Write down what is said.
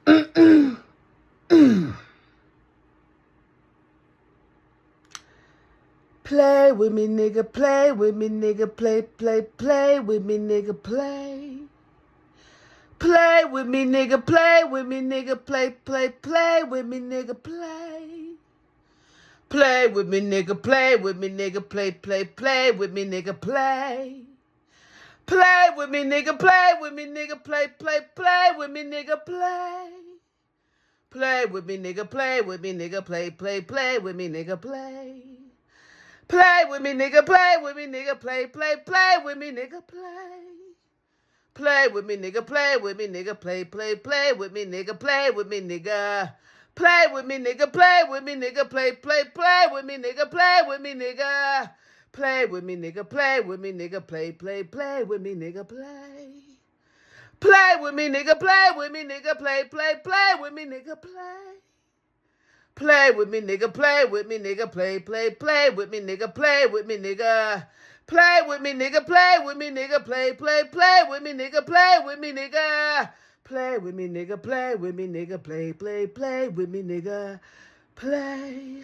Play with me, nigga, play with me, nigga, play with me, nigga, play. Play with me, nigga, play with me, nigga, play with me, nigga, play. Play with me, nigga, play with me, nigga, play with me, nigga, play. Play with me, nigga, play with me, nigga, play with me, nigga, play. Play with me, nigga, play with me, nigga, play with me, nigga, play. Play with me, nigga, play with me, nigga, play with me, nigga, play. Play with me, nigga, play with me, nigga, play with me, nigga, play with me, nigga. Play with me, nigga, play with me, nigga, play with me, nigga, play with me, nigga. Play with me, nigga, play with me, nigga, play with me, nigga, play. Play with me, nigga, play with me, nigga, play with me, nigga, play. Play with me, nigga, play with me, nigga, play with me, nigga, play with me, nigga. Play with me, nigga, play with me, nigga, play with me, nigga, play with me, nigga. Play with me, nigga, play with me, nigga, play with me, nigga, play.